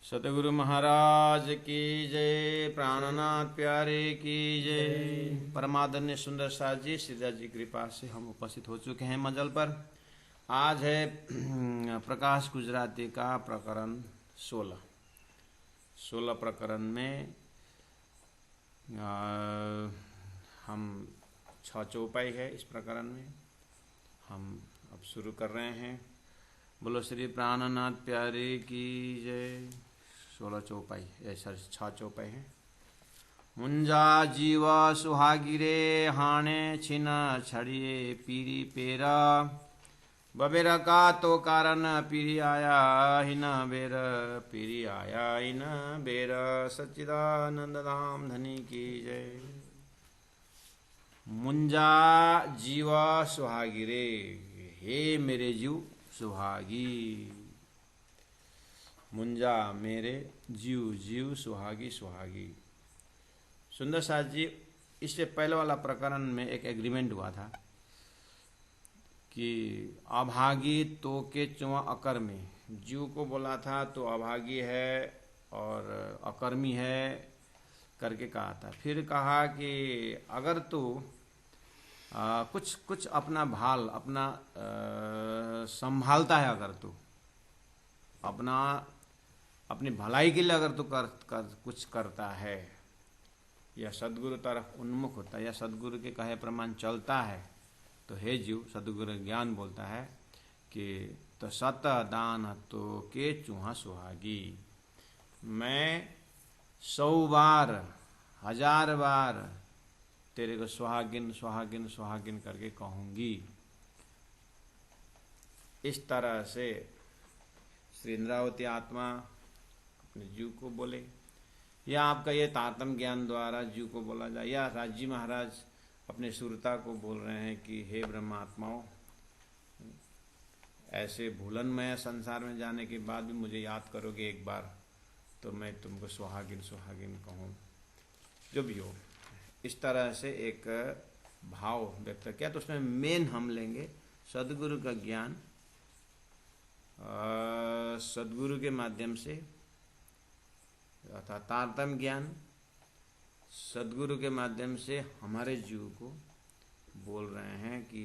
सतगुरु महाराज की जय। प्राणनाथ प्यारे की जय। परमादन्य सुंदर साथ जी सीधा जी कृपा से हम उपस्थित हो चुके हैं मंजल पर। आज है प्रकाश गुजराती का प्रकरण 16 प्रकरण में हम 6 चौपाई है। इस प्रकरण में हम अब शुरू कर रहे हैं। बोलो श्री प्राणनाथ प्यारे की जय। 16 चौपाई ऐसा 6 चौपाई है। मुंजा जीव सुहागिरे हाणे छिन छड़िए पीरी पेरा बबेरा का तो कारण पीरी आया हिन बेर पीरी आया हिन बेर। सच्चिदानंद धाम धनी की जय। मुंजा जीव सुहागिरे, हे मेरे जीव सुहागी। मुंजा मेरे जीव, जीव सुहागी सुहागी। सुंदर साथ जी, इससे पहले वाला प्रकरण में एक एग्रीमेंट हुआ था कि अभागी तो के चुआ अकर्मी। जीव को बोला था तो अभागी है और अकर्मी है करके कहा था। फिर कहा कि अगर तू कुछ कुछ अपना भाल अपना संभालता है, अगर तू अपना अपनी भलाई के लिए अगर तू कुछ करता है या सदगुरु तरफ उन्मुख होता है या सदगुरु के कहे प्रमाण चलता है, तो हे जीव, सदगुरु ज्ञान बोलता है कि तो सत दान तो के चूहा सुहागी। मैं 100 बार 1000 बार तेरे को सुहागिन सुहागिन सुहागिन करके कहूंगी। इस तरह से श्री इंद्रावती आत्मा अपने जीव को बोले, या आपका ये तारतम ज्ञान द्वारा जीव को बोला जाए, या राजी महाराज अपने सुरता को बोल रहे हैं कि हे ब्रह्मात्माओं, ऐसे भूलनमय संसार में जाने के बाद भी मुझे याद करोगे एक बार, तो मैं तुमको सुहागिन सुहागिन कहूँ। जो भी हो, इस तरह से एक भाव व्यक्त किया। तो उसमें मेन हम लेंगे सदगुरु का ज्ञान, सदगुरु के माध्यम से अर्थात तारतम ज्ञान सदगुरु के माध्यम से हमारे जीव को बोल रहे हैं कि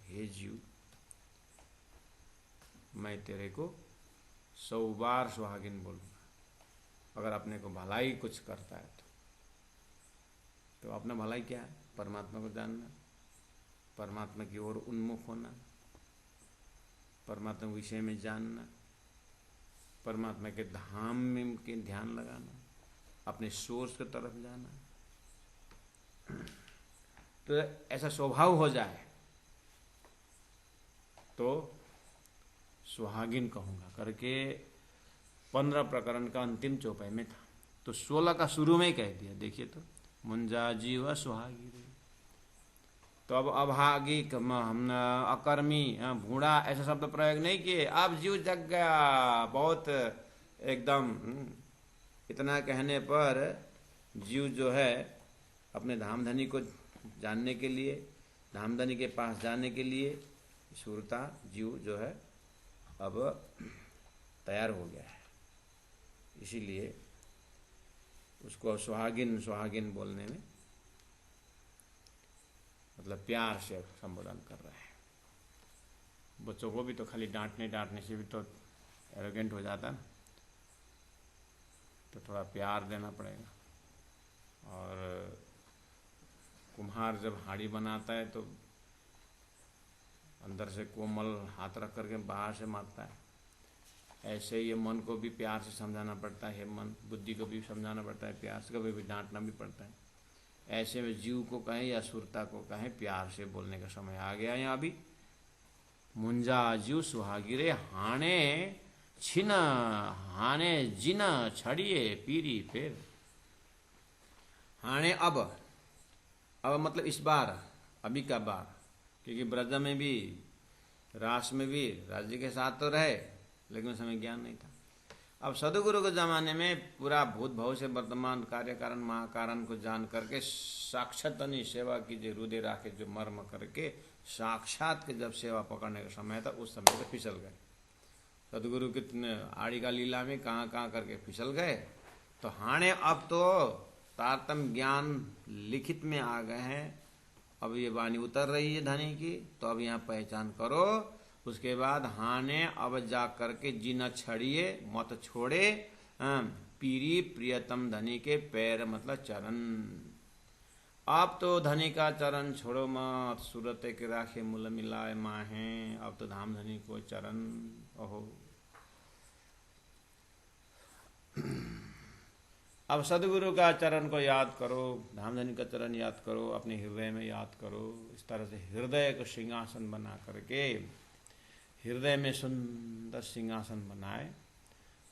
हे जीव, मैं तेरे को 100 बार सुहागिन बोलूँगा अगर अपने को भलाई कुछ करता है तो अपना भलाई क्या है? परमात्मा को जानना, परमात्मा की ओर उन्मुख होना, परमात्मा विषय में जानना, परमात्मा के धाम में के ध्यान लगाना, अपने सोर्स की तरफ जाना। तो ऐसा स्वभाव हो जाए तो सुहागिन कहूँगा करके 15 प्रकरण का अंतिम चौपाई में था। तो 16 का शुरू में ही कह दिया। देखिए तो मुंजा जीव सुहागी रे। तो अब अभागी हम अकर्मी भूड़ा ऐसा शब्द प्रयोग नहीं किए। अब जीव जग गया बहुत एकदम। इतना कहने पर जीव जो है अपने धामधनी को जानने के लिए, धामधनी के पास जाने के लिए सुरता जीव जो है अब तैयार हो गया है। इसीलिए उसको सुहागिन सुहागिन बोलने में मतलब प्यार से संबोधन कर रहा है। बच्चों को भी तो खाली डांटने से भी तो एरोगेंट हो जाता ना, तो थोड़ा प्यार देना पड़ेगा। और कुम्हार जब हाड़ी बनाता है तो अंदर से कोमल हाथ रख करके बाहर से मारता है। ऐसे ही मन को भी प्यार से समझाना पड़ता है। मन बुद्धि को भी समझाना पड़ता है प्यार से, कभी भी डांटना भी पड़ता है। ऐसे में जीव को कहें या सुरता को कहें, प्यार से बोलने का समय आ गया यहाँ अभी। मुंजा जीव सुहागिरे हाणे छिन हाणे जिन छड़िए पीरी फेर। हाणे अब मतलब इस बार, अभी का बार, क्योंकि ब्रज में भी रास में भी राज्य के साथ तो रहे लेकिन उस समय ज्ञान नहीं था। अब सदगुरु के जमाने में पूरा भूत भव से वर्तमान कार्य कारण महाकारण को जान करके साक्षात सेवा कीजिए, हृदय राखे जो मर्म करके साक्षात के जब सेवा पकड़ने का समय था उस समय पे फिसल गए। सदगुरु कितने आड़ी का लीला में कहाँ कहाँ करके फिसल गए। तो हाणे अब तो तारतम ज्ञान लिखित में आ गए हैं। अब ये वाणी उतर रही है धनी की, तो अब यहाँ पहचान करो। उसके बाद हाने अब जा करके जीना छड़िए मत छोड़े, पीरी प्रियतम धनी के पैर मतलब चरण। अब तो धनी का चरण छोड़ो मत, सूरत के राखे मूल मिलाए माहे। अब तो धाम धनी को चरण, ओहो। अब सदगुरु का चरण को याद करो, धाम धनी का चरण याद करो, अपने हृदय में याद करो। इस तरह से हृदय को सिंहासन बना करके, हृदय में सुंदर सिंहासन बनाए।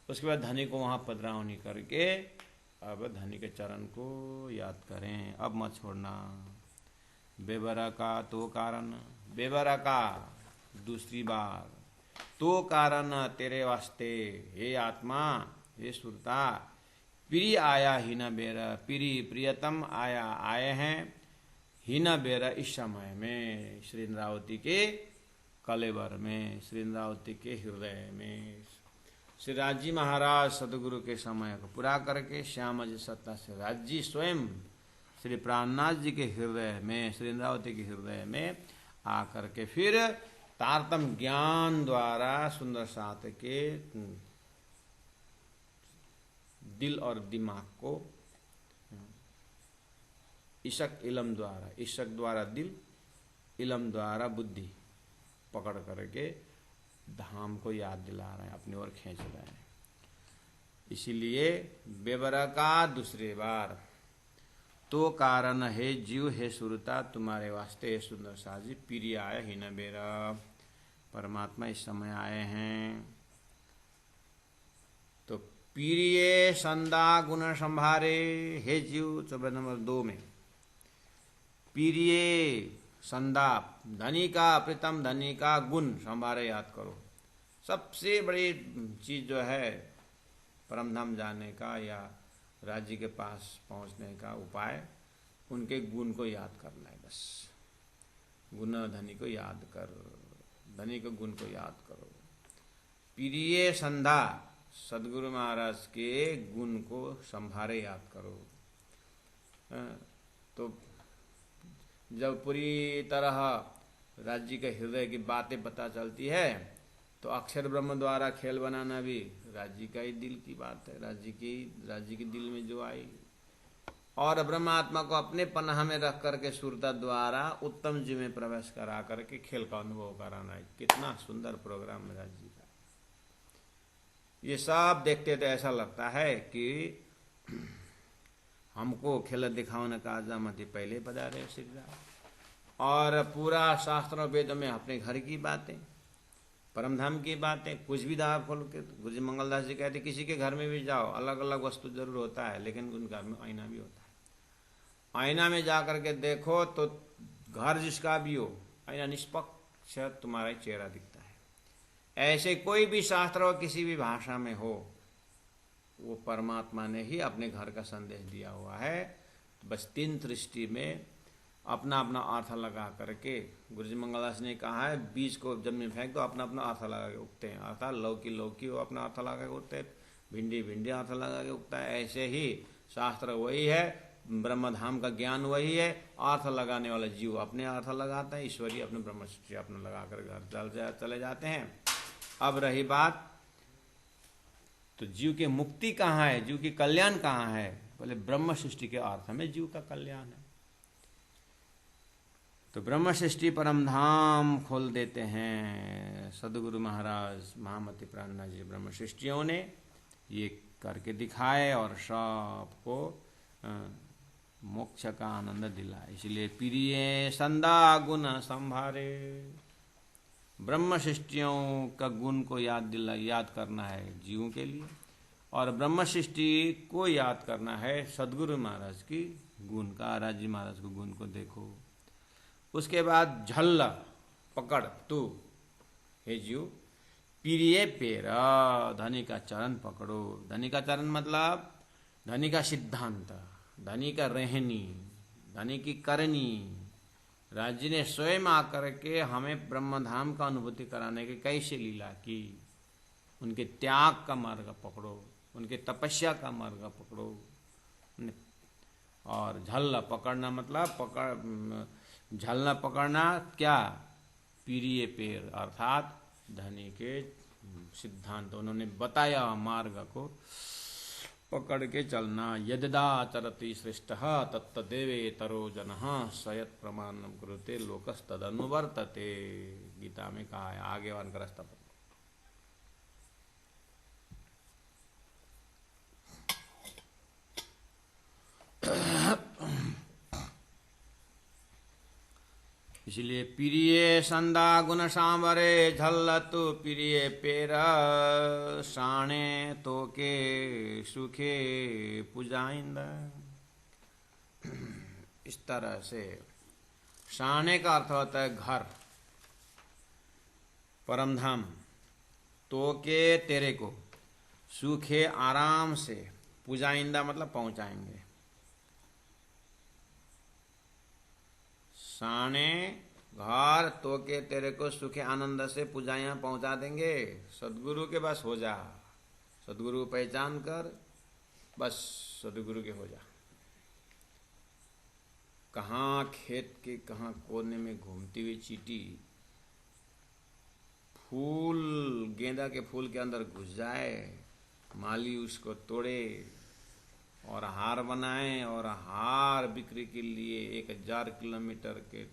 उसके बाद धनी को वहाँ पधरावनी करके अब धनी के चरण को याद करें। अब मत छोड़ना। बेबरा का तो कारण, बेबरा का दूसरी बार, तो कारण तेरे वास्ते हे आत्मा, हे सुरता। प्रिय आया ही न बेरा, प्रिय प्रियतम आया आए हैं ही न बेरा इस समय में, श्री इंद्रावती के कलेवर में, श्री इंद्रावती के हृदय में। श्री राजी महाराज सदगुरु के समय को पूरा करके श्याम जी सत्ता से राजी स्वयं श्री प्राणनाथ जी के हृदय में, श्री इंद्रावती के हृदय में आकर के फिर तारतम ज्ञान द्वारा सुंदर साथ के दिल और दिमाग को इशक इलम द्वारा, इशक द्वारा दिल, इलम द्वारा बुद्धि पकड़ करके धाम को याद दिला रहे हैं, अपनी ओर खींच रहे हैं। इसीलिए बेबरा का दूसरी बार, तो कारण है जीव है सुरता तुम्हारे वास्ते है सुंदर साजी, प्रिय आया ही न बेरा। परमात्मा इस समय आए हैं। तो प्रिय संदा गुण संभारे, हे जीव 14 नंबर 2 में, प्रिय संदा धनी का, प्रीतम धनी का गुण संभारे याद करो। सबसे बड़ी चीज जो है परम धाम जाने का या राज्य के पास पहुंचने का उपाय, उनके गुण को याद करना है बस। गुण धनी को याद कर, धनी के गुण को याद करो। प्रिय संधा सदगुरु महाराज के गुण को संभारे याद करो। तो जब पूरी तरह राज्य के हृदय की बातें पता चलती है, तो अक्षर ब्रह्म द्वारा खेल बनाना भी राज्य का ही दिल की बात है, राज्य के दिल में जो आई। और ब्रह्मात्मा को अपने पनाह में रख करके सुरता द्वारा उत्तम जी में प्रवेश करा करके खेल का अनुभव कराना है। कितना सुंदर प्रोग्राम है राज्य का। ये सब देखते तो ऐसा लगता है कि हमको खेल दिखाने का आजामती पहले बता रहे श्री राम। और पूरा शास्त्रों वेद में अपने घर की बातें, परमधाम की बातें, कुछ भी दार खोल के। गुरु जी मंगलदास जी कहते किसी के घर में भी जाओ, अलग अलग वस्तु जरूर होता है, लेकिन उन घर में आईना भी होता है। आईना में जा करके देखो तो घर जिसका भी हो, आईना निष्पक्ष तुम्हारा चेहरा दिखता है। ऐसे कोई भी शास्त्र हो, किसी भी भाषा में हो, वो परमात्मा ने ही अपने घर का संदेश दिया हुआ है। बस 3 दृष्टि में अपना अपना अर्थ लगा करके, गुरुजी मंगलदास ने कहा है, बीज को जब में फेंक दो अपना अपना अर्थ लगा के उगते हैं। अर्थात लौकी लौकी वो अपना अर्थ लगा के उगते हैं, भिंडी भिंडी अर्थ लगा के उगता है। ऐसे ही शास्त्र वही है, ब्रह्मधाम का ज्ञान वही है, अर्थ लगाने वाला जीव अपने अर्थ लगाता है, ईश्वरी अपने ब्रह्म सृष्टि अपने लगा कर घर चले जाते हैं। अब रही बात, तो जीव की मुक्ति कहाँ है, जीव की कल्याण कहाँ है? बोले ब्रह्म सृष्टि के अर्थ में जीव का कल्याण है। तो ब्रह्म सृष्टि परम धाम खोल देते हैं सदगुरु महाराज महामती प्राणनाथ जी। ब्रह्म सृष्टियों ने ये करके दिखाए और सबको मोक्ष का आनंद दिलाए। इसलिए प्रिय संदा गुण संभारे, ब्रह्म सृष्टियों का गुण को याद करना है जीवों के लिए, और ब्रह्म सृष्टि को याद करना है सदगुरु महाराज की गुण का। राजी महाराज को गुण को देखो। उसके बाद झल्ल पकड़ तू हे जीव, प्रिय पेरा धनी का चरण पकड़ो। धनी का चरण मतलब धनी का सिद्धांत, धनी का रहनी, धनी की करनी। राज्य ने स्वयं आकर के हमें ब्रह्मधाम का अनुभूति कराने की कैसे लीला की। उनके त्याग का मार्ग पकड़ो, उनके तपस्या का मार्ग पकड़ो। और झल्ला पकड़ना मतलब झल्ला पकड़ना क्या, प्रिय पेड़ अर्थात धनी के सिद्धांत उन्होंने बताया मार्ग को पकड़ के चलना। यददाचरति श्रेष्ठः तत्तदेवेतरो जनः सयत् प्रमाणम कुरुते लोकस्तदनुवर्तते, गीता में कहा है। आगे वाला का रास्ता पकड़ो। इसलिए प्रिय संदा गुण सांवरे झल्लतु प्रिय पेरा साणे तो के सुखे पुजाइंदा। इस तरह से साणे का अर्थ होता है घर, परमधाम, तो के तेरे को, सुखे आराम से, पुजाइंदा मतलब पहुंचाएंगे। साने घर, तो के तेरे को सुखे आनंद से पुजाइयां पहुंचा देंगे। सदगुरु के बस हो जा, सदगुरु पहचान कर बस सदगुरु के हो जा। कहाँ खेत के कहाँ कोने में घूमती हुई चींटी फूल, गेंदा के फूल के अंदर घुस जाए, माली उसको तोड़े और हार बनाए और हार बिक्री के लिए 1000 किलोमीटर के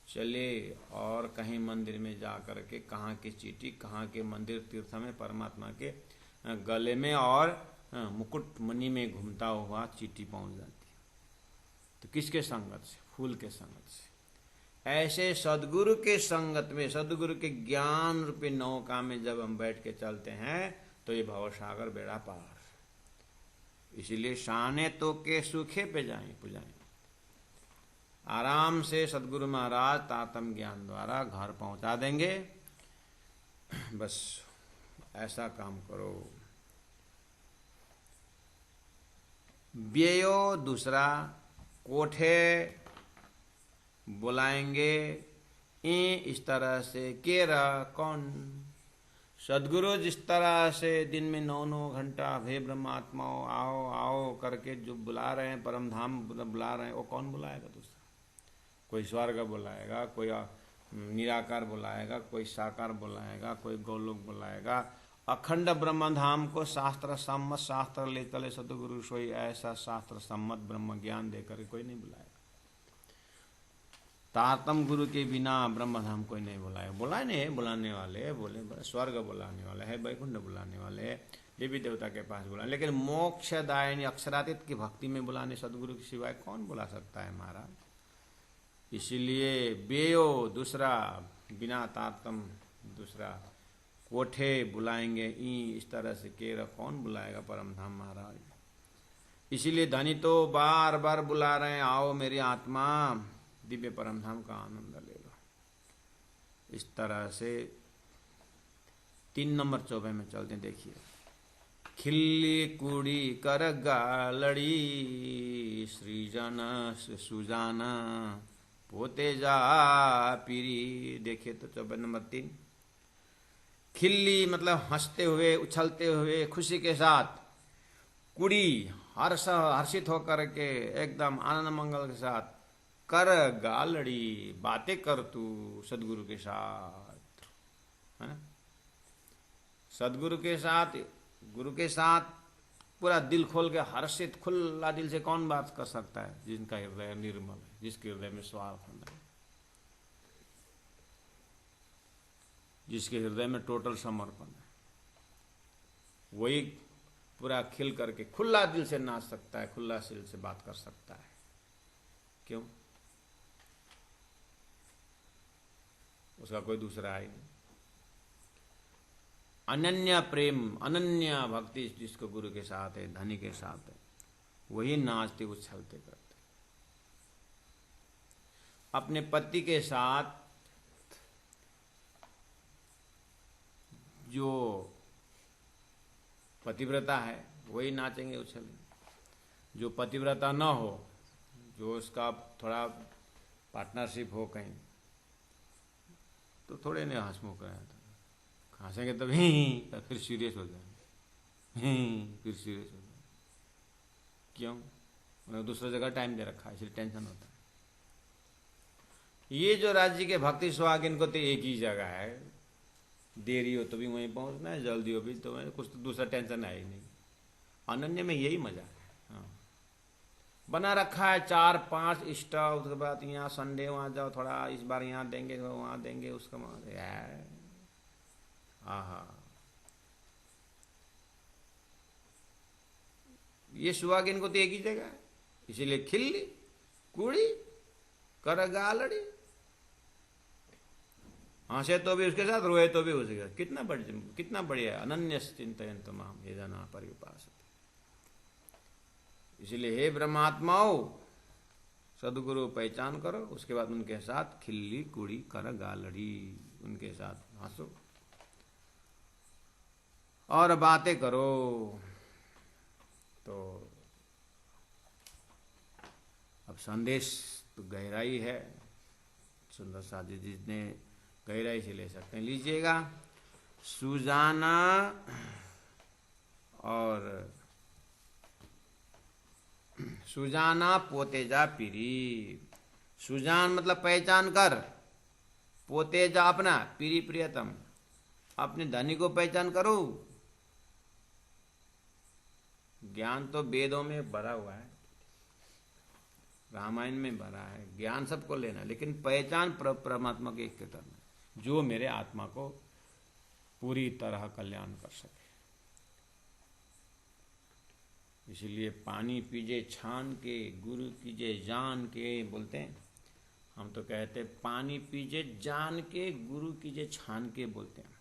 चले और कहीं मंदिर में जा कर के कहाँ की चींटी कहाँ के मंदिर तीर्थ में परमात्मा के गले में और मुकुट मणि में घूमता हुआ चींटी पहुंच जाती। तो किसके संगत से? फूल के संगत से। ऐसे सदगुरु के संगत में, सदगुरु के ज्ञान रूपी नौका में जब हम बैठ के चलते हैं तो ये भवसागर बेड़ा पार। इसीलिए शाने तो के सूखे पे जाएं पुजाएं। आराम से सदगुरु महाराज तातम ज्ञान द्वारा घर पहुंचा देंगे। बस ऐसा काम करो। व्ययो दूसरा, कोठे बुलाएंगे इस तरह से। केरा कौन? सदगुरु जिस तरह से दिन में 9-9 घंटा हे ब्रह्मात्माओं आओ आओ करके जो बुला रहे हैं, परम धाम बुला रहे हैं, वो कौन बुलाएगा दूसरा? कोई स्वर्ग बुलाएगा, कोई निराकार बुलाएगा, कोई साकार बुलाएगा, कोई गोलोक बुलाएगा। अखंड ब्रह्म धाम को शास्त्र सम्मत, शास्त्र ले चले सदगुरु सोई, ऐसा शास्त्र सम्मत ब्रह्म ज्ञान देकर कोई नहीं बुलाएगा। तारतम गुरु के बिना ब्रह्म धाम कोई नहीं बुलाएगा। बुलाए नहीं, बुलाने वाले बोले, स्वर्ग बुलाने वाले है, वैकुंठ बुलाने वाले है, देवी देवता के पास बुलाने, लेकिन मोक्षदायिनी अक्षरातीत की भक्ति में बुलाने सदगुरु के सिवाय कौन बुला सकता है महाराज। इसीलिए बेयो दूसरा, बिना तारतम दूसरा, कोठे बुलाएंगे इस तरह से। केरा कौन बुलाएगा परम धाम महाराज। इसीलिए धनी तो बार बार बुला रहे हैं, आओ मेरी आत्मा दिव्य परम धाम का आनंद ले लो। इस तरह से 3 नंबर चौबे में चलते हैं। देखिए, खिल्ली कुड़ी कर गालड़ी सृजन सुजाना पोते जा पीरी। देखिए तो 24 नंबर 3, खिल्ली मतलब हंसते हुए, उछलते हुए, खुशी के साथ। कुड़ी हर्षित होकर के एकदम आनंद मंगल के साथ। कर गालड़ी बातें कर तू सदगुरु के साथ, है ना। सदगुरु के साथ, गुरु के साथ पूरा दिल खोल के हर्षित खुला दिल से कौन बात कर सकता है? जिनका हृदय निर्मल है, जिसके हृदय में स्वार्थ नहीं, जिसके हृदय में टोटल समर्पण है, वही पूरा खिल करके खुला दिल से नाच सकता है, खुला दिल से बात कर सकता है। क्यों? उसका कोई दूसरा है नहीं। अनन्य प्रेम, अनन्य भक्ति जिसको गुरु के साथ है, धनी के साथ है, वही नाचते उछलते करते। अपने पति के साथ जो पतिव्रता है वही नाचेंगे उछलेंगे। जो पतिव्रता न हो, जो उसका थोड़ा पार्टनरशिप हो कहीं, तो थोड़े नहीं हंसमुख रहे, हंसेंगे तब ही फिर सीरियस हो जाएंगे, फिर सीरियस हो जाएंगे। क्यों? उन्हें दूसरा जगह टाइम दे रखा है, इसलिए टेंशन होता है। ये जो राज्य के भक्ति सुहाग, इनको तो एक ही जगह है, देरी हो तो भी वहीं पहुंचना है, जल्दी हो भी तो वहीं, कुछ तो दूसरा टेंशन है ही नहीं। अनन्य में यही मजा है। हाँ, बना रखा है 4-5 स्टॉप, उसके बाद यहाँ संडे वहाँ जाओ, थोड़ा इस बार यहाँ देंगे, वहाँ देंगे, उसका वहाँ यार, आहा। ये सुहागिन को तो एक ही जगह है, इसीलिए खिल्ली कुड़ी कर गालड़ी, हंसे तो भी उसके साथ, रोए तो भी उसके साथ। कितना बढ़िया है। अनन्य चिंतयंत माम ये जना परिपासते। इसलिए हे ब्रह्मात्माओं, सदगुरु पहचान करो, उसके बाद उनके साथ खिल्ली कुड़ी कर गालड़ी, उनके साथ हंसो और बातें करो। तो अब संदेश तो गहराई है, सुंदर साजी जी ने गहराई से ले सकते हैं, लीजिएगा। सुजाना और सुजाना पोतेजा पीरी। सुजान मतलब पहचान कर, पोतेजा अपना, पीरी प्रियतम, अपने धनी को पहचान करो। ज्ञान तो वेदों में भरा हुआ है, रामायण में भरा है, ज्ञान सबको लेना, लेकिन पहचान परमात्मा के एक करना, जो मेरे आत्मा को पूरी तरह कल्याण कर सके। इसीलिए पानी पीजे छान के, गुरु कीजे जान के बोलते हैं। हम तो कहते पानी पीजे जान के, गुरु कीजे छान के बोलते हैं।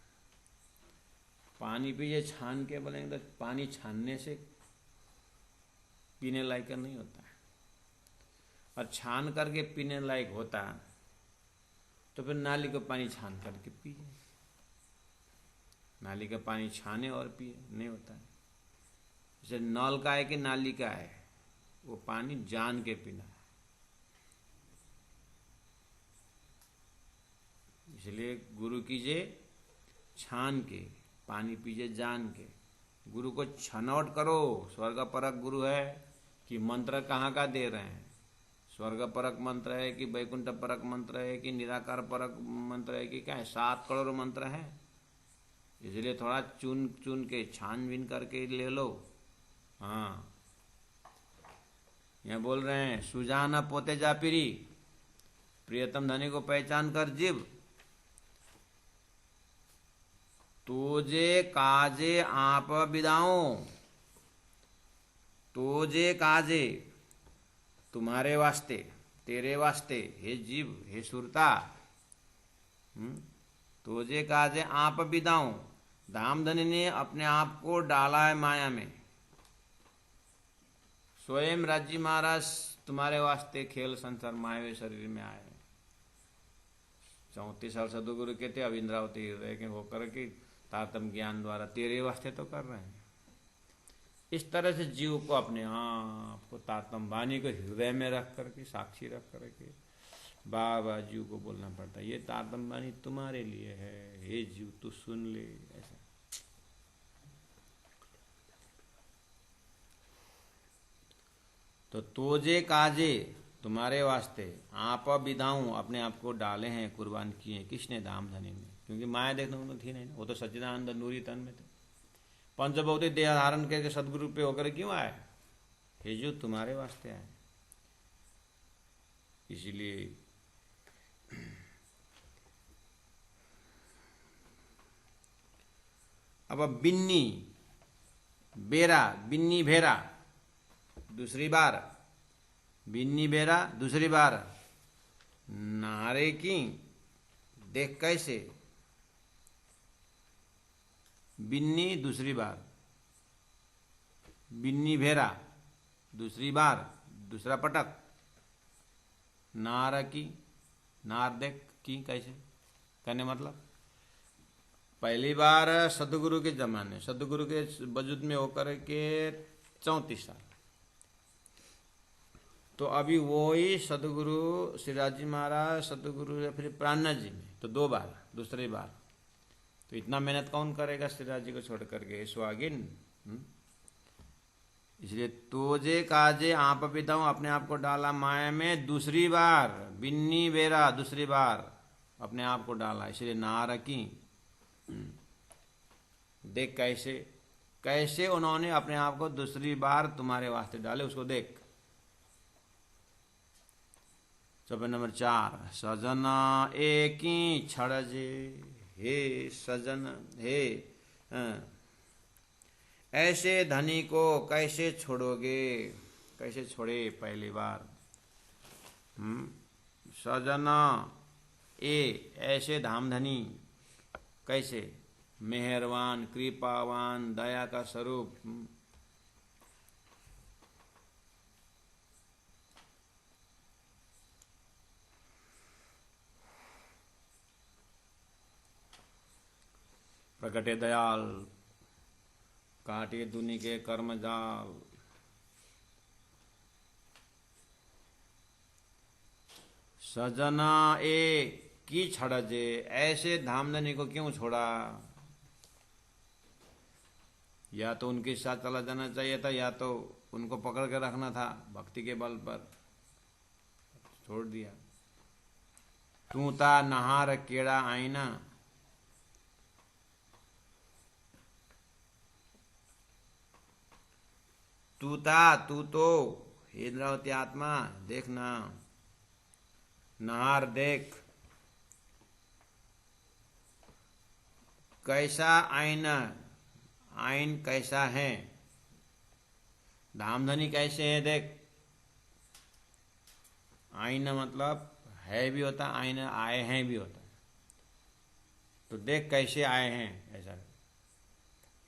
पानी पीजे छान के बोलेंगे तो पानी छानने से पीने लायक नहीं होता है, और छान करके पीने लायक होता तो फिर नाली का पानी छान करके पिए। नाली का पानी छाने और पिए नहीं होता है। जैसे नल का है कि नाली का है, वो पानी जान के पीना है। इसलिए गुरु कीजिए छान के, पानी पीजिए जान के। गुरु को छनौट करो, स्वर्ग परक गुरु है कि मंत्र कहाँ का दे रहे हैं, स्वर्ग परक मंत्र है कि वैकुंठ परक मंत्र है कि निराकार परक मंत्र है कि क्या है, 7 करोड़ मंत्र है। इसलिए थोड़ा चुन चुन के छानबीन करके ले लो। हाँ, यहाँ बोल रहे हैं सुजाना पोते जा पीरी, प्रियतम धनी को पहचान कर जीव, तोजे काजे आप बिदाओ। तोजे काजे तुम्हारे वास्ते, तेरे वास्ते, हे जीव, हे सुरता। तोजे काजे आप बिदाओ। धामधनी ने अपने आप को डाला है माया में। स्वयं राज्य महाराज तुम्हारे वास्ते खेल संसार मायावी शरीर में आए। 34 साल सदगुरु के थे, अब इंद्रावती हृदय के होकर के तारतम ज्ञान द्वारा तेरे वास्ते तो कर रहे हैं। इस तरह से जीव को अपने आप को तारतम वाणी को हृदय में रख करके, साक्षी रख करके बाबा जीव को बोलना पड़ता है, ये तारतम वाणी तुम्हारे लिए है, हे जीव तू सुन ले। ऐसा तो तोजे काजे तुम्हारे वास्ते, आप विधाऊं अपने आप को डाले हैं, कुर्बान किए। किसने? धामधनी ने। क्योंकि माया देखने को थी नहीं, वो तो सच्चिदानंद नूरी तन में थे। पंचभौतिक देह धारण करके सदगुरु पे होकर क्यों आए? हे जो तुम्हारे वास्ते आए। इसीलिए अब बिन्नी बेरा, बिन्नी भेरा दूसरी बार, बिन्नी बेरा दूसरी बार, नारे की देख कैसे, बिन्नी दूसरी बार, बिन्नी भेरा दूसरी बार, दूसरा पटक, नार की, नार देख की कैसे कहने मतलब, पहली बार सदगुरु के जमाने, सदगुरु के वजूद में होकर के 34 साल, तो अभी वही सदगुरु श्रीराज जी महाराज, सदगुरु फिर प्राणनाथ जी में, तो 2 बार, दूसरी बार तो इतना मेहनत कौन करेगा श्री राज्य को छोड़ करके, सुहागिन। इसलिए तोजे काजे आप पिताऊं, अपने आप को डाला माया में दूसरी बार, बिन्नी बेरा दूसरी बार अपने आप को डाला, इसलिए नारकी। देख कैसे कैसे उन्होंने अपने आप को दूसरी बार तुम्हारे वास्ते डाले, उसको देख। चौपाई नंबर 4, सजन एक ही छड़जे, हे सजन, हे ऐसे धनी को कैसे छोड़ोगे, कैसे छोड़े पहली बार। सजना ए, ऐसे धामधनी, कैसे, मेहरबान, कृपावान, दया का स्वरूप। प्रकटे दयाल, काटे दुनि के कर्म जाल। सजना ए की छड़जे, ऐसे धामधनी को क्यों छोड़ा। या तो उनके साथ चला जाना चाहिए था, या तो उनको पकड़ के रखना था, भक्ति के बल पर छोड़ दिया। तू ता नहार केड़ा आईना, तू था, तू तो, हे इंद्रावती आत्मा देखना, नहार देख, कैसा आईना, आइन कैसा है, धामधनी कैसे है देख। आईना मतलब है भी होता, आईना आए हैं भी होता, तो देख कैसे आए हैं ऐसा।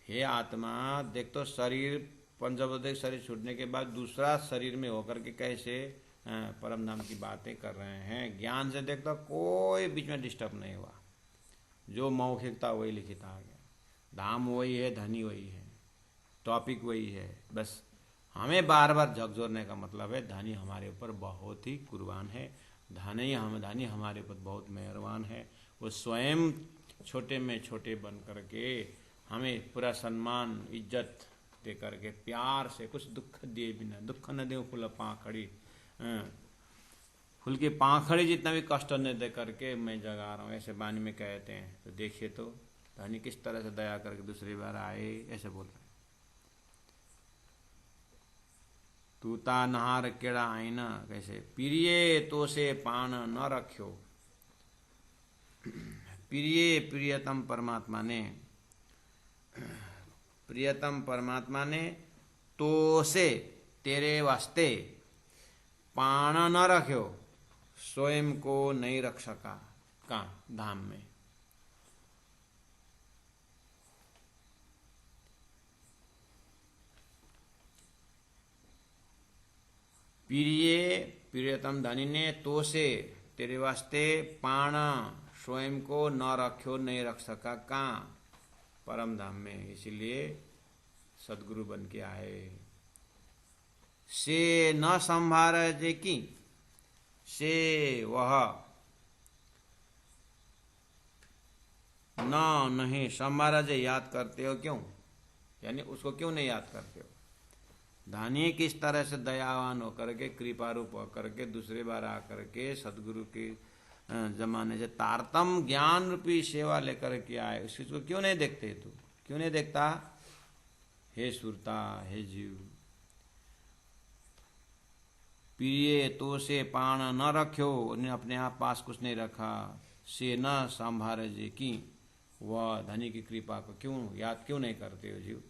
हे आत्मा देख, तो शरीर पंचभौतिक शरीर छूटने के बाद दूसरा शरीर में होकर के कैसे परम धाम की बातें कर रहे हैं। ज्ञान से देखता कोई बीच में डिस्टर्ब नहीं हुआ, जो मौखिक था वही लिखित आ गया, धाम वही है, धनी वही है, टॉपिक वही है। बस हमें बार बार झकझोरने का मतलब है धनी हमारे ऊपर बहुत ही कुर्बान है, धनी हमारे ऊपर बहुत मेहरबान है। वो स्वयं छोटे में छोटे बन करके हमें पूरा सम्मान इज्जत दे करके प्यार से, कुछ दुख दिए बिना, दुख न दे फूल पाखड़ी, फूल की पाखड़ी जितना भी कष्ट न दे करके मैं जगा रहा हूँ, ऐसे वाणी में कहते हैं। तो देखिए तो धनी किस तरह से दया करके दूसरी बार आए, ऐसे बोल रहे। तूता नहार केड़ा आईना, कैसे, प्रिय तो से पान न रख्यो। प्रिय प्रियतम परमात्मा ने, प्रियतम परमात्मा ने तो से तेरे वास्ते पान न रख्यो, स्वयं को नहीं रख सका, कहाँ, धाम में। प्रिय प्रियतम धनी ने तो से तेरे वास्ते पाण, स्वयं को न रख्यो, नहीं रख सका, कहाँ, परम धाम में। इसीलिए सदगुरु बन के आए। से न संभार जे की, से वह न नहीं, संभार जे याद करते हो क्यों, यानी उसको क्यों नहीं याद करते हो। धनी किस तरह से दयावान होकर के, कृपारूप होकर के दूसरी बार आकर के सदगुरु के जमाने से तारतम ज्ञान रूपी सेवा लेकर के आए, उस चीज को क्यों नहीं देखते, तू क्यों नहीं देखता। हे सुरता, हे जीव, प्रिय तो से पाण न रख्यो, ने अपने आप पास कुछ नहीं रखा, से न संभारे जे की, वह धनी की कृपा को क्यों याद क्यों नहीं करते हो जीव।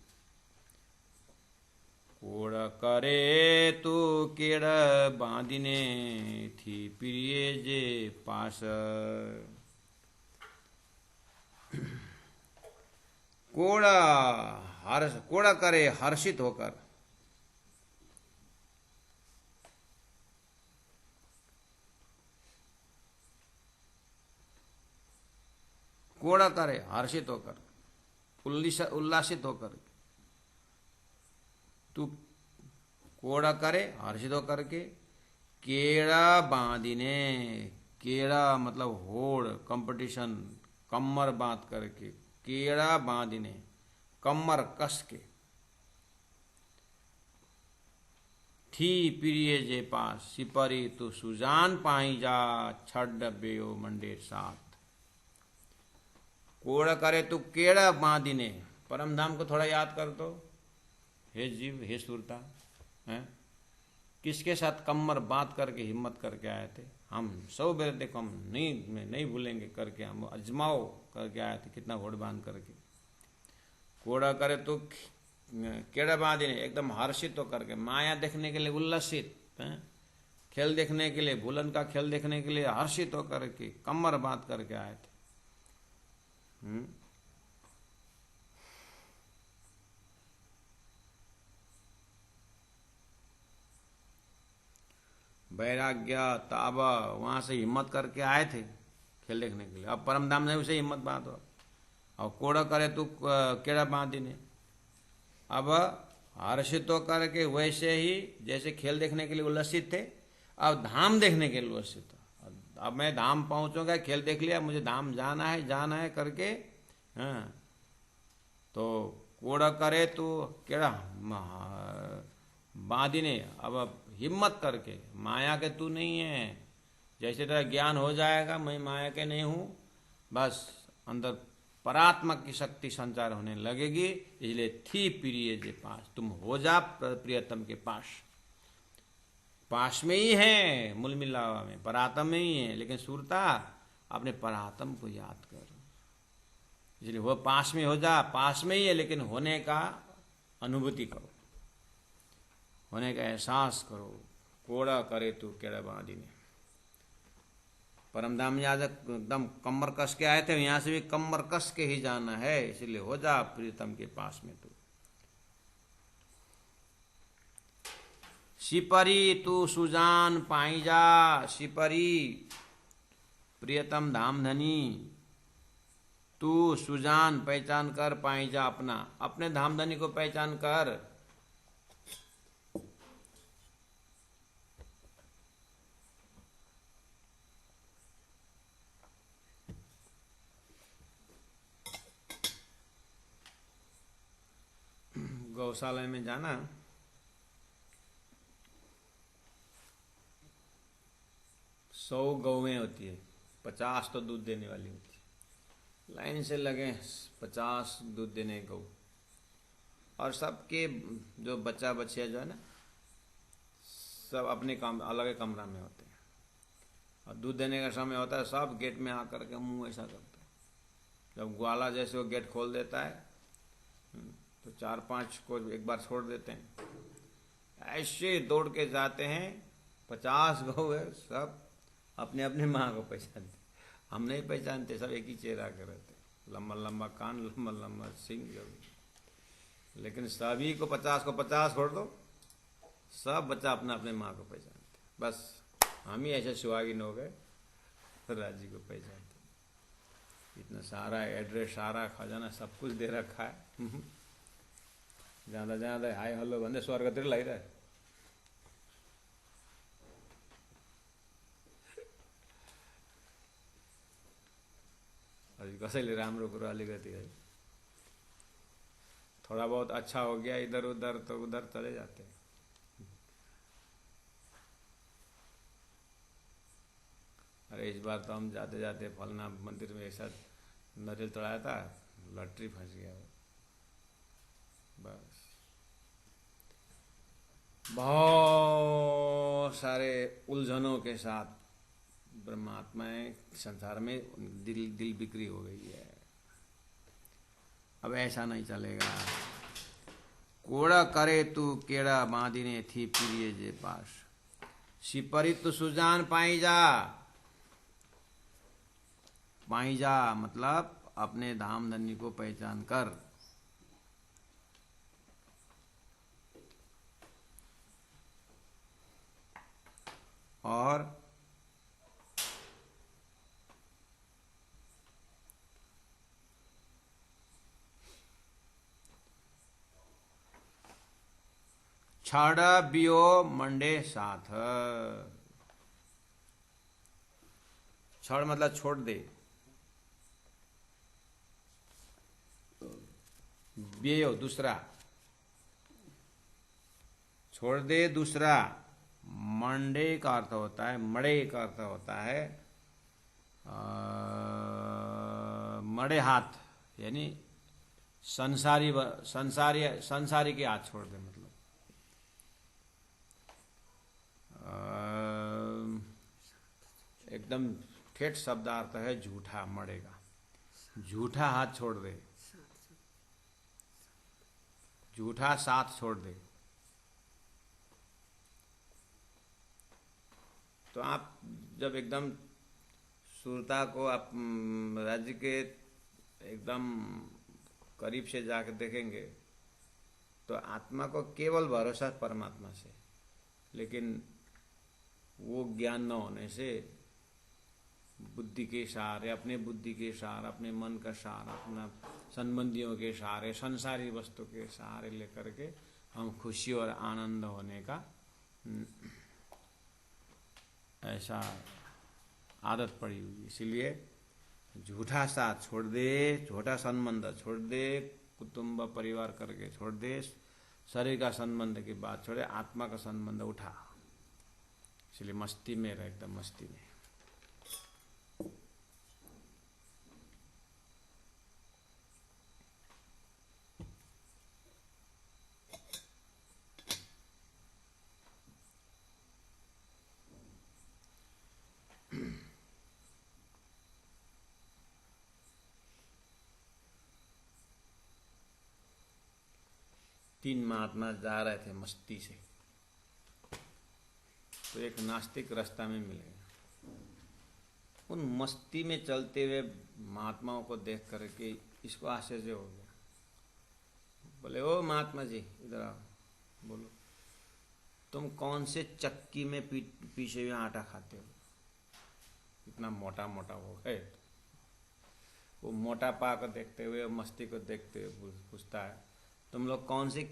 कोड़ करे तू केड़ बांधिने थी प्रिय जे पास। कोड़ा करे हर्षित होकर, कोड़ा करे हर्षित होकर, उल्लासित होकर, तू कोड़ा करे हर्षित होकर के, केड़ा बांधिने, केड़ा मतलब होड़, कंपटीशन, कमर बांध करके, केड़ा बांधिने कमर कस के थी प्रिय जे पास सिपरी तू सुजान पाई जा छड़ बेयो मंडेर साथ। कोड़ करे तू केड़ा बांधिने, परम धाम को थोड़ा याद कर दो। हे जीव, हे सुरता, हैं किसके साथ कमर बांध करके हिम्मत करके आए थे? हम सब बेरे देखो, हम नहीं भूलेंगे करके, हम अजमाओ करके आए थे, कितना घोड़ बांध करके। कोड़ा करे तो केड़ा बांधिने एकदम हर्षित तो करके, माया देखने के लिए उल्लसित, खेल देखने के लिए, भूलन का खेल देखने के लिए हर्षित होकर के कमर बांध करके आए थे। वैराग्य ताब वहां से हिम्मत करके आए थे खेल देखने के लिए। अब परम धाम ने उसे हिम्मत बांधो। और कोड़ा करे तू केड़ा बांधिने, अब हर्षित होकर के वैसे ही जैसे खेल देखने के लिए उल्लसित थे, अब धाम देखने के लिए उल्लसित। अब मैं धाम पहुंचूंगा, खेल देख लिया, मुझे धाम जाना है करके। हाँ, तो कोड़ा करे तू केड़ा बांधिने, अब हिम्मत करके, माया के तू नहीं है। जैसे तेरा ज्ञान हो जाएगा मैं माया के नहीं हूं, बस अंदर परात्मक की शक्ति संचार होने लगेगी। इसलिए थी प्रिय जे पास, तुम हो जा प्रियतम के पास में ही है, मूल मिलावा में परात्म में ही है। लेकिन सुरता अपने परात्म को याद कर, इसलिए वो पास में हो जा, पास में ही है, लेकिन होने का अनुभूति करो, होने का एहसास करो। कोड़ा करे तू केड़ा बांधिने, परमधाम में आज एकदम कमर कस के आए थे, यहां से भी कमर कस के ही जाना है। इसलिए हो जा प्रीतम के पास में तू। सिपरी तू सुजान पाई जा, सिपरी प्रियतम धाम धनी, तू सुजान पहचान कर पाई जा अपना, अपने धाम धनी को पहचान कर। गौशाला में जाना, सौ गौएं होती है, 50 तो दूध देने वाली होती है। लाइन से लगे 50 दूध देने गौ, और सबके जो बच्चा बच्चिया जो है ना, सब अपने काम अलग कमरा में होते हैं। और दूध देने का समय होता है, सब गेट में आकर के मुंह ऐसा करते हैं। जब ग्वाला जैसे वो गेट खोल देता है तो 4-5 को एक बार छोड़ देते हैं, ऐसे दौड़ के जाते हैं। 50 गौ है, सब अपने अपने माँ को पहचानते। हम नहीं पहचानते, सब एक ही चेहरा के रहते, लंबा लंबा कान, लंबा लंबा सिंग, लेकिन सभी को 50 को 50 छोड़ दो, सब बच्चा अपना अपने माँ को पहचानते। बस हम ही ऐसे सुहागिन हो गए, राजी को पहचानते। इतना सारा एड्रेस, सारा खजाना सब कुछ दे रखा है। जाँदा जाँदा हाई हल्लो भन्दै स्वर्गतिर लागिरह्यो। अभी कसैले राम्रो कुरो अलिकति है, थोड़ा बहुत अच्छा हो गया इधर उधर तो उधर चले जाते हैं। अरे इस बार तो हम जाते जाते फलना मंदिर में ऐसा नारियल चढ़ाया था, लॉटरी फंस गया। बस बहुत सारे उलझनों के साथ ब्रह्मात्माएं संसार में दिल बिक्री हो गई है। अब ऐसा नहीं चलेगा। कोड़ा करे तू केड़ा बांधिने थी प्रिय जे पास, सिपरी तू सुजान पाई जा मतलब अपने धाम धनी को पहचान कर। और छड़ बियो मंडे साथ, छड़ मतलब छोड़ दे, व्ययो दूसरा, छोड़ दे दूसरा। मंडे का अर्थ होता है, मड़े का अर्थ होता है मड़े हाथ, यानी संसारी के हाथ छोड़ दे, मतलब एकदम ठेठ शब्दार्थ है झूठा, मड़ेगा, झूठा हाथ छोड़ दे, झूठा साथ छोड़ दे। तो आप जब एकदम सुरता को आप राज्य के एकदम करीब से जाकर देखेंगे तो आत्मा को केवल भरोसा परमात्मा से, लेकिन वो ज्ञान न होने से बुद्धि के सहारे, अपने बुद्धि के सहारे, अपने मन का सहारा, अपना संबंधियों के सहारे, संसारी वस्तु के सहारे लेकर के हम खुशी और आनंद होने का ऐसा आदत पड़ी हुई। इसीलिए झूठा साथ छोड़ दे, झूठा संबंध छोड़ दे, कुटुंब परिवार करके छोड़ दे, शरीर का संबंध की बात छोड़े, आत्मा का संबंध उठा। इसलिए मस्ती में रहे, एकदम मस्ती में। तीन महात्मा जा रहे थे मस्ती से, तो एक नास्तिक रास्ता में मिल गया। उन मस्ती में चलते हुए महात्माओं को देख करके इसको आश्चर्य हो गया। बोले, ओ महात्मा जी इधर आओ, बोलो तुम कौन से चक्की में पीछे हुए आटा खाते हो? इतना मोटा मोटा हो गए। वो मोटापा को देखते हुए, मस्ती को देखते हुए पूछता है, तुम लोग कौन से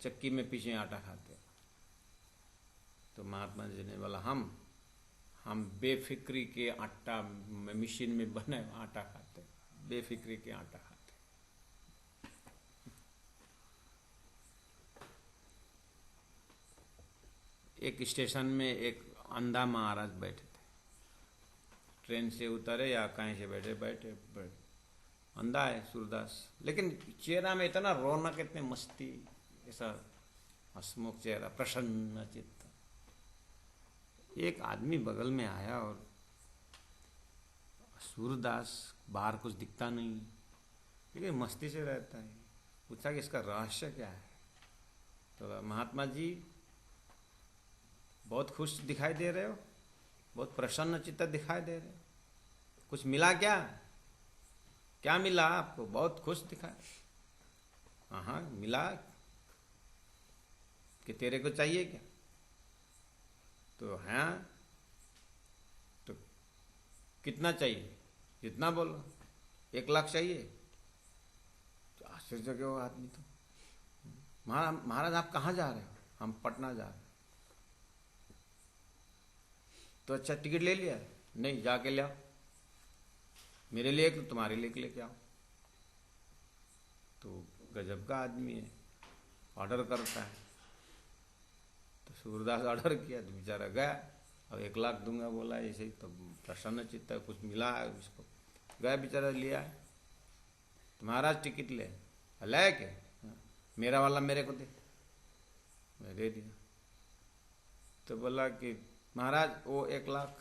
चक्की में पीछे आटा खाते हो? तो महात्मा जी ने बोला, हम बेफिक्री के आटा मशीन में बने आटा खाते, बेफिक्री के आटा खाते। एक स्टेशन में एक अंधा महाराज बैठे थे, ट्रेन से उतरे या कहीं से बैठे अंधा है सूरदास, लेकिन चेहरा में इतना रौनक, इतने मस्ती, ऐसा हसमुख चेहरा, प्रसन्न चित्त। एक आदमी बगल में आया और सूरदास बाहर कुछ दिखता नहीं, लेकिन मस्ती से रहता है। पूछा कि इसका रहस्य क्या है? तो महात्मा जी बहुत खुश दिखाई दे रहे हो, बहुत प्रसन्न चित्त दिखाई दे रहे हो, कुछ मिला क्या? क्या मिला आपको? बहुत खुश दिखा। हाँ मिला। कि तेरे को चाहिए क्या? तो हाँ, तो कितना चाहिए? जितना बोलो। 1 लाख चाहिए? तो आश्चर्य के वो आदमी तो, महाराज आप कहाँ जा रहे हो? हम पटना जा रहे हैं। तो अच्छा टिकट ले लिया? नहीं, जाके ले आओ, मेरे लिए तो तुम्हारे लिए लेके आओ। तो गजब का आदमी है, ऑर्डर करता है। तो सूरदास ऑर्डर किया तो बेचारा गया, और 1 लाख दूंगा बोला, ऐसे ही। तो प्रसन्न चित्त, कुछ मिला है उसको, गया बेचारा, लिया है। तो महाराज टिकट ले के, मेरा वाला मेरे को दे। मैं दे दिया। तो बोला कि महाराज वो 1 लाख।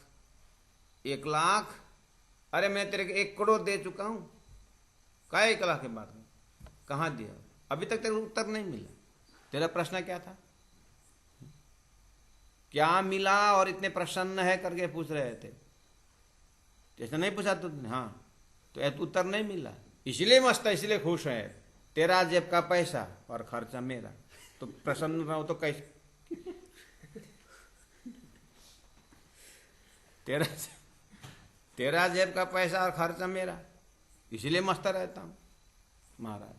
1 लाख? अरे मैं तेरे को 1 करोड़ दे चुका हूं, क्या 1 लाख के बाद? कहाँ दिया? अभी तक तेरे उत्तर नहीं मिला। तेरा प्रश्न क्या था? क्या मिला और इतने प्रसन्न है करके पूछ रहे थे? ऐसा नहीं पूछा तुमने? हाँ, तो उत्तर नहीं मिला, इसलिए मस्त है, इसलिए खुश है। तेरा जेब का पैसा और खर्चा मेरा, तो प्रसन्न रहो तो कैसे? तेरा जेब का पैसा और खर्चा मेरा, इसलिए मस्त रहता हूं। महाराज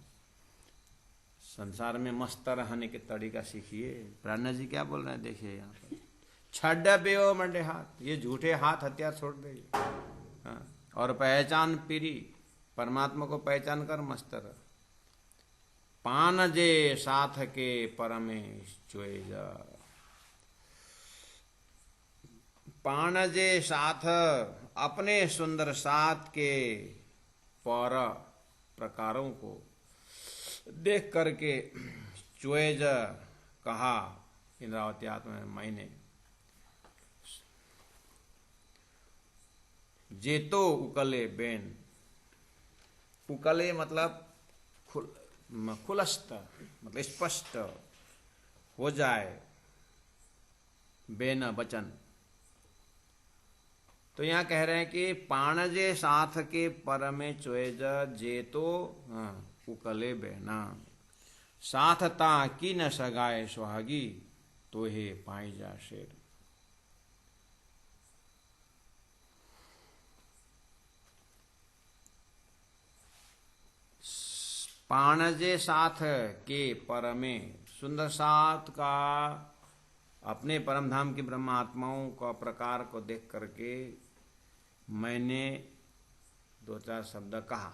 संसार में मस्त रहने के तरीका सीखिए। प्राणा जी क्या बोल रहे हैं देखिए यहाँ पर, छड्डा बेओ मंडे हाथ, ये झूठे हाथ हथियार छोड़ दे। हाँ? और पहचान पीरी, परमात्मा को पहचान कर मस्त रह। पानजे साथ के परमेश चोएजा, पानजे साथ अपने सुंदर साथ के पर प्रकारों को देख करके चोएज कहा इंद्रावती आत्मा में मैंने, जेतो उकले बेन, उकले मतलब खुलस्त मतलब स्पष्ट हो जाए, बेन वचन। तो यहाँ कह रहे हैं कि पाणजे साथ के पर में चोएज जेतो उकले बेना, साथ ता की न सगाए सुहागी, तो हे पाई जा शेर। पाणजे साथ के पर में, सुंदर साथ का अपने परम धाम की ब्रह्मात्माओं का प्रकार को देख करके मैंने दो चार शब्द कहा।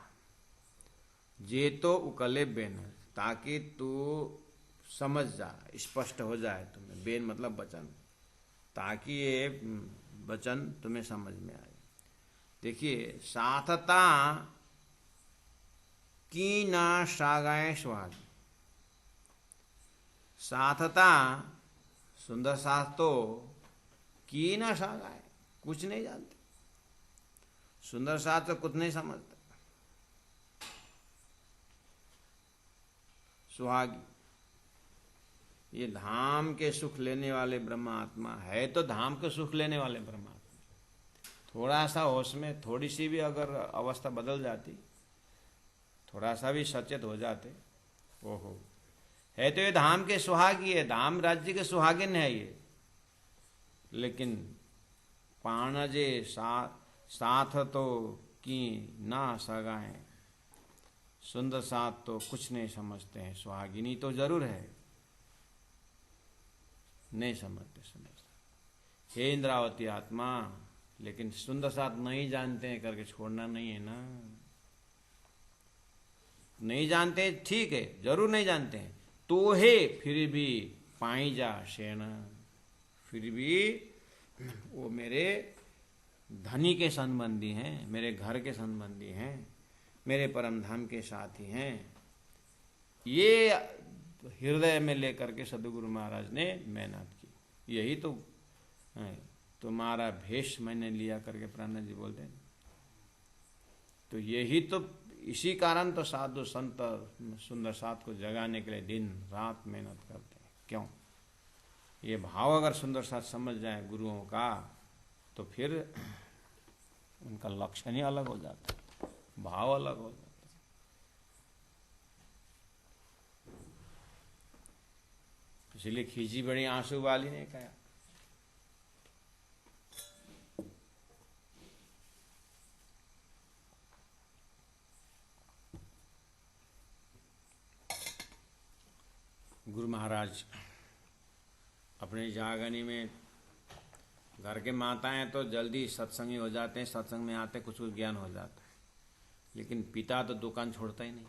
जे तो उकले बेन, ताकि तू समझ जा, स्पष्ट हो जाए तुम्हें। बेन मतलब वचन, ताकि ये वचन तुम्हें समझ में आए। देखिए, साथता की ना सागाए स्वाद, साथता सुंदर साथ तो की ना सागाए, कुछ नहीं जानते। सुंदर साथ तो कुछ नहीं समझते। सुहागी, ये धाम के सुख लेने वाले ब्रह्मात्मा है, तो धाम के सुख लेने वाले ब्रह्मात्मा। थोड़ा सा होश में थोड़ी सी भी अगर अवस्था बदल जाती, थोड़ा सा भी सचेत हो जाते, ओहो, है तो ये धाम के सुहागी है, धाम राज्य के सुहागिन है ये। लेकिन पाणजे साथ तो की ना सगाएं, सुंदर साथ तो कुछ नहीं समझते हैं। सुहागिनी तो जरूर है, नहीं समझते। हे इंद्रावती आत्मा, लेकिन सुंदर साथ नहीं जानते हैं करके छोड़ना नहीं है ना। नहीं जानते ठीक है, जरूर नहीं जानते हैं, तो है फिर भी पाई जा शेना, फिर भी वो मेरे धनी के संबंधी हैं, मेरे घर के संबंधी हैं, मेरे परम धाम के साथी हैं। ये हृदय में लेकर के सदगुरु महाराज ने मेहनत की। यही तो तुम्हारा भेष मैंने लिया करके प्राणनाथ जी बोलते हैं। तो यही तो, इसी कारण तो साधु संत सुंदर साथ को जगाने के लिए दिन रात मेहनत करते हैं। क्यों? ये भाव अगर सुंदर साथ समझ जाए गुरुओं का, तो फिर उनका लक्षण ही अलग हो जाता है, भाव अलग हो जाता है। इसलिए खींची बड़ी आंसू वाली ने कहा, गुरु महाराज अपने जागनी में, घर के माताएं तो जल्दी सत्संगी हो जाते हैं, सत्संग में आते कुछ कुछ ज्ञान हो जाता है, लेकिन पिता तो दुकान छोड़ता ही नहीं।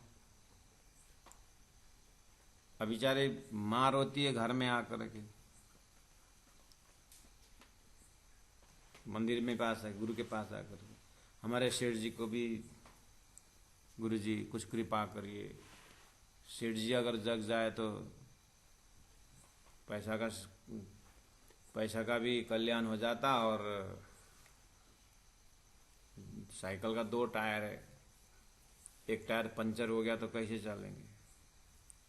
अब बेचारे माँ रोती है घर में आकर के, मंदिर में पास है, गुरु के पास आकर के, हमारे सेठ जी को भी गुरु जी कुछ कृपा करिए। सेठ जी अगर जग जाए तो पैसा का भी कल्याण हो जाता, और साइकिल का 2 टायर है, एक टायर पंचर हो गया तो कैसे चलेंगे।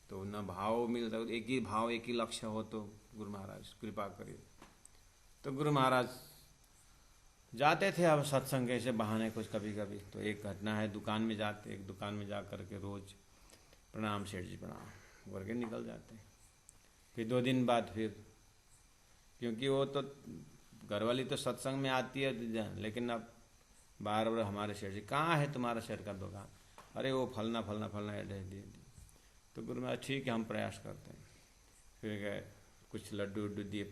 तो न भाव मिलता, एक ही भाव एक ही लक्ष्य हो तो गुरु महाराज कृपा करिए। तो गुरु महाराज जाते थे अब सत्संग ऐसे बहाने कुछ कभी कभी। तो एक घटना है, दुकान में जाते, एक दुकान में जा करके रोज प्रणाम सेठ जी प्रणाम करके निकल जाते हैं। फिर 2 दिन बाद फिर, क्योंकि वो तो घरवाली तो सत्संग में आती है, लेकिन अब बार बार हमारे सेठ जी, कहाँ है तुम्हारा शेर का दुकान? अरे वो फलना फलना फलना एड्रेस दे दी। तो गुरु महाराज ठीक है हम प्रयास करते हैं। फिर गए, कुछ लड्डू उड्डू दिए,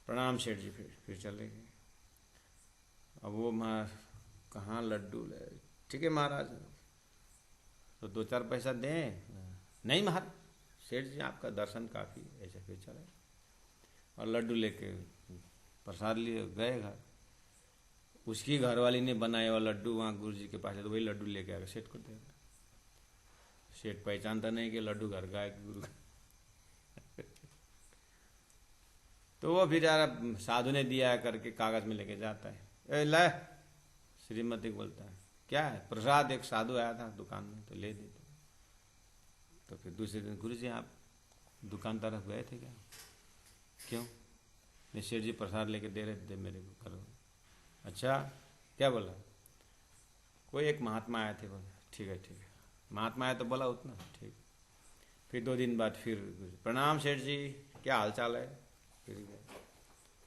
प्रणाम सेठ जी, फिर चले गए। अब वो कहाँ लड्डू ले, ठीक है महाराज तो 2-4 पैसा दें। नहीं महाराज, सेठ जी आपका दर्शन काफ़ी, ऐसे फिर चले और लड्डू लेके प्रसाद लिए गए घर। उसकी घरवाली ने बनाए हुआ लड्डू वहाँ गुरु जी के पास है, तो वही लड्डू लेके आकर सेठ को दे दिया। सेठ पहचानता नहीं कि लड्डू घर का है कि गुरु का। तो वो फिर यार साधु ने दिया करके कागज में लेके जाता है। ए ले, श्रीमती बोलता है क्या है? प्रसाद। एक साधु आया था दुकान में तो ले देते। तो फिर दूसरे दिन, गुरु जी आप दुकान तरफ गए थे क्या? क्यों? नहीं, सेठ जी प्रसाद लेके दे रहे थे मेरे को, करो। अच्छा, क्या बोला? कोई एक महात्मा आए थे। बोला ठीक है ठीक है, महात्मा आया तो बोला उतना ठीक। फिर 2 दिन बाद फिर प्रणाम सेठ जी, क्या हाल चाल है? फिर गए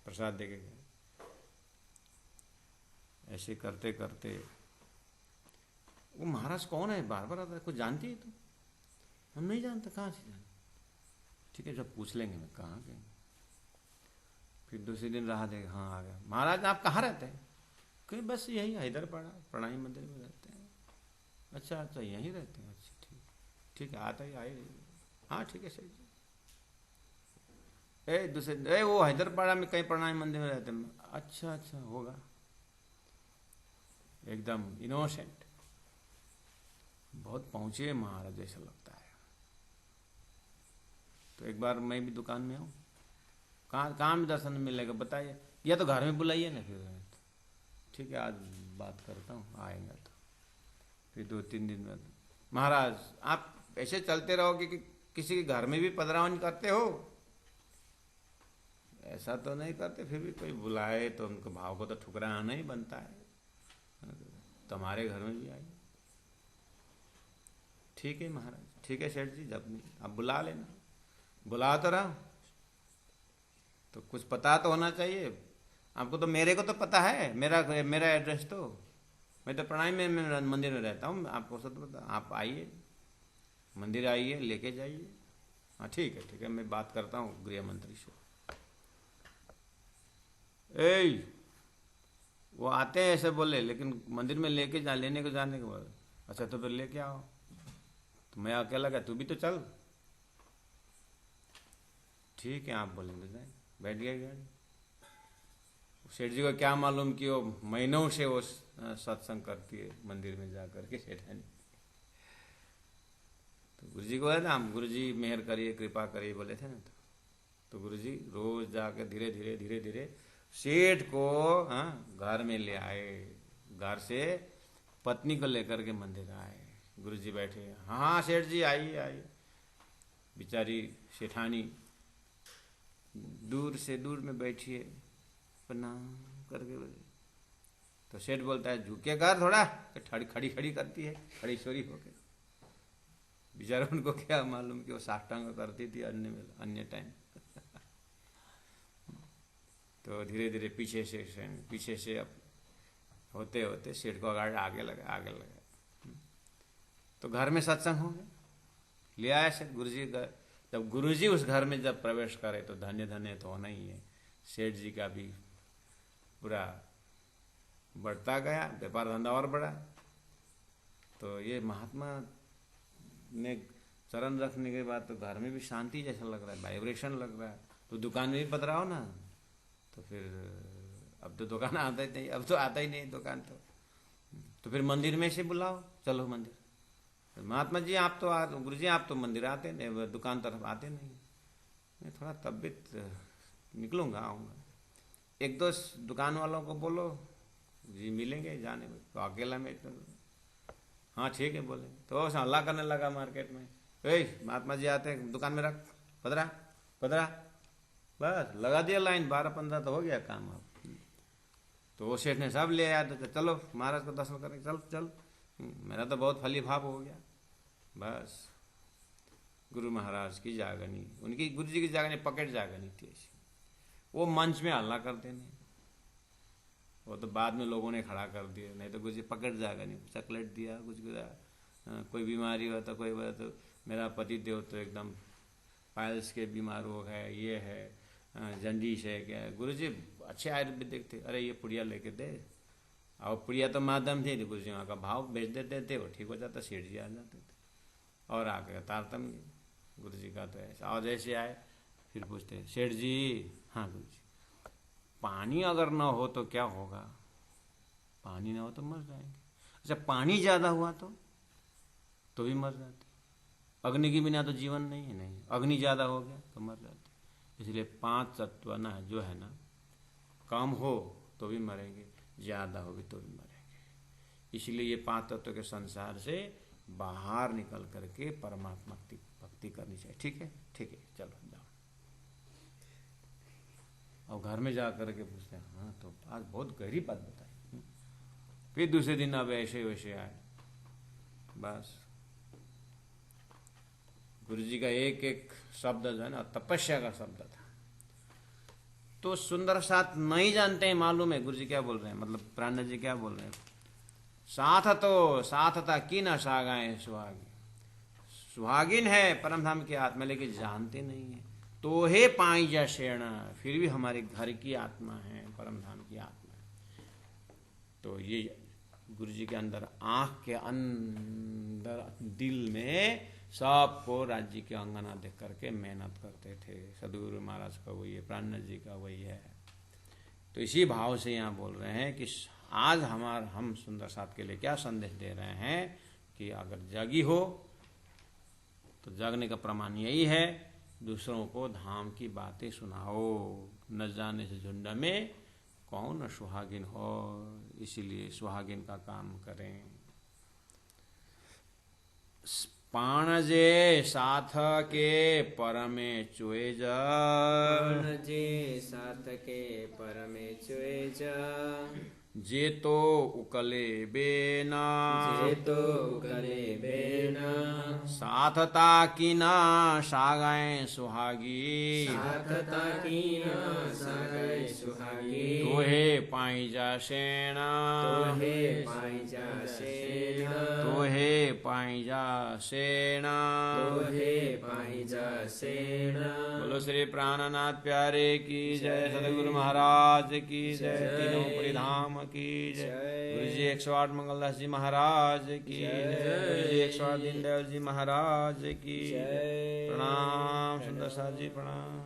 प्रसाद दे के गए। ऐसे करते करते वो महाराज कौन है बार बार आता है, कुछ जानती है तुम? हम नहीं जानते। कहाँ से जान? ठीक है, जब पूछ लेंगे मैं कहाँ गए। फिर दूसरे दिन रहा दे, हाँ आ गया। महाराज आप कहाँ रहते हैं? कहीं बस यही हैदरपाड़ा प्रणामी मंदिर में रहते हैं। अच्छा अच्छा, यहीं रहते हैं। अच्छा ठीक, ठीक है, आता ही आए। हाँ ठीक है सही जी। दूसरे वो हैदरपाड़ा में कहीं प्रणामी मंदिर में रहते हैं। अच्छा अच्छा, होगा। एकदम इनोसेंट, बहुत पहुंचे महाराज जैसा लगता है। तो एक बार मैं भी दुकान में हूँ, कहाँ में दर्शन मिलेगा बताइए, या तो घर में बुलाइए ना। फिर ठीक है, आज बात करता हूँ, आएंगे। तो फिर 2-3 दिन बाद, महाराज आप ऐसे चलते रहोगे कि किसी के घर में भी पधरावन करते हो? ऐसा तो नहीं करते, फिर भी कोई बुलाए तो उनको भाव को तो ठुकराना ही बनता है। तुम्हारे घर में भी आइए। ठीक है महाराज, ठीक है सेठ जी, जब नहीं आप बुला लेना। बुला तो रहा, तो कुछ पता तो होना चाहिए आपको। तो मेरे को तो पता है, मेरा एड्रेस तो, मैं तो प्रणामी में मंदिर में रहता हूँ। आपको सब पता। आप आइए, मंदिर आइए, लेके जाइए। हाँ ठीक है, मैं बात करता हूँ गृह मंत्री से। वो आते हैं ऐसे बोले, लेकिन मंदिर में लेने को जाने के बाद, अच्छा तो फिर लेके आओ। तो मैं अकेला क्या, तू भी तो चल। ठीक है आप बोलेंगे जाए। बैठ गया गाड़ी। सेठ जी को क्या मालूम कि वो महीनों से वो सत्संग करती है मंदिर में जाकर के सेठानी। तो गुरु जी को है ना, हम गुरु जी मेहर करिए कृपा करिए बोले थे ना। तो गुरु जी रोज जाकर धीरे धीरे सेठ को घर में ले आए। घर से पत्नी को लेकर के मंदिर आए। गुरु जी बैठे, हाँ सेठ जी आइए आइए। बेचारी सेठानी दूर में बैठी है, प्रणाम करके बोले। तो सेठ बोलता है झुके कर थोड़ा, खड़ी करती है, खड़ी छोरी होके। बेचारा उनको क्या मालूम कि वो साष्टांग करती थी अन्य टाइम। तो धीरे धीरे पीछे से अब होते सेठ को आगे लगा। तो घर में सत्संग हो गया, ले आया सेठ गुरुजी का। जब गुरुजी उस घर में जब प्रवेश करे तो धन्य तो होना ही है। सेठ जी का भी पूरा बढ़ता गया, व्यापार धंधा और बढ़ा। तो ये महात्मा ने चरण रखने के बाद तो घर में भी शांति जैसा लग रहा है, वाइब्रेशन लग रहा है। तो दुकान में भी पधराओ ना, तो फिर अब तो दुकान आता ही नहीं, अब तो आता ही नहीं दुकान। तो फिर मंदिर में से बुलाओ, चलो मंदिर। तो महात्मा जी आप तो गुरु जी आप तो मंदिर आते नहीं, दुकान तरफ आते नहीं। मैं थोड़ा तबीयत निकलूंगा, आऊँगा। 1-2 दुकान वालों को बोलो जी मिलेंगे जाने में, तो अकेला में इतना। हाँ ठीक है बोले। तो हल्ला करने लगा मार्केट में, महात्मा जी आते हैं दुकान में रख, पधरा। बस लगा दिया लाइन, 12-15 तो हो गया काम। अब तो वो सेठ ने सब ले आया। तो चलो महाराज को दर्शन करें, चल। मेरा तो बहुत फली भाव हो गया। बस गुरु महाराज की जागनी, उनकी गुरु जी की जागनी पकेट जागनी थी ऐसी। वो मंच में हल्ला करते नहीं, वो तो बाद में लोगों ने खड़ा कर दिया। नहीं तो गुरु जी पकड़ जागनी, चॉकलेट दिया, कुछ कोई बीमारी हो तो कोई तो मेरा पति देव तो एकदम पायल्स के बीमार हो गए, ये है जंडिस है क्या। गुरु जी अच्छे आयुर्वेदिक थे, अरे ये पुड़िया लेके दे। और पुड़िया तो माध्यम थे, गुरु जी वहाँ का भाव भेज देते थे, वो ठीक हो जाता, सेठ जी आ जाते थे। और आके तारतम गुरु जी का तो ऐसा। और जैसे आए फिर पूछते सेठ जी, हाँ गुरु जी, पानी अगर ना हो तो क्या होगा? पानी ना हो तो मर जाएंगे। अच्छा, पानी ज्यादा हुआ तो भी मर जाते। अग्नि के बिना तो जीवन नहीं है, नहीं, अग्नि ज्यादा हो गया तो मर जाते। इसलिए 5 तत्व ना जो है ना, कम हो तो भी मरेंगे, ज्यादा हो भी तो भी मरेंगे। इसलिए ये 5 तत्व के संसार से बाहर निकल करके परमात्मा की भक्ति करनी चाहिए। ठीक है, ठीक है, चलो जाओ। और घर में जा करके पूछते हैं, हाँ तो आज बहुत गहरी बात बताई। फिर दूसरे दिन अब ऐसे वैसे आए। बस गुरु जी का एक एक शब्द जो है ना तपस्या का शब्द था। तो सुंदर साथ नहीं जानते हैं, मालूम है गुरु जी क्या बोल रहे हैं, मतलब प्राण जी क्या बोल रहे हैं। साथ था की न सागाएं सुहागी, सुहागिन है परम धाम की आत्मा, लेकिन जानते नहीं है। तो हे पाई जा शेणा, फिर भी हमारे घर की आत्मा है, परम धाम की आत्मा है। तो ये गुरु जी के अंदर, आंख के अंदर, दिल में सबको राज्य के अंगना देख करके मेहनत करते थे। सदगुरु महाराज का वही है, प्राणनाथ जी का वही है। तो इसी भाव से यहाँ बोल रहे हैं कि आज हम सुंदर साथ के लिए क्या संदेश दे रहे हैं कि अगर जागी हो तो जागने का प्रमाण यही है, दूसरों को धाम की बातें सुनाओ। न जाने से झुंड में कौन सुहागिन हो, इसीलिए सुहागिन का काम करें। पाणजे साथ के परमे चुएज, पाणजे साथ के परमे चुएज, जे तो उकले बेना, जे तो उकले बेना, साथता की ना सागाएं सुहागी, साथता की ना सागाएं सुहागी, तोहे पाई जा सेना, तोहे पाई जा सेना, तोहे पाई जा सेना, तोहे पाई जा सेना। बोलो श्री प्राणनाथ प्यारे की जय, सदगुरु महाराज की जय, तीनों परिधाम की जय, गुरु जी 108 मंगलदास जी महाराज की जय, गुरु जी 108 दीनदयाल जी महाराज की जय। प्रणाम सुंदर साथ जी, प्रणाम।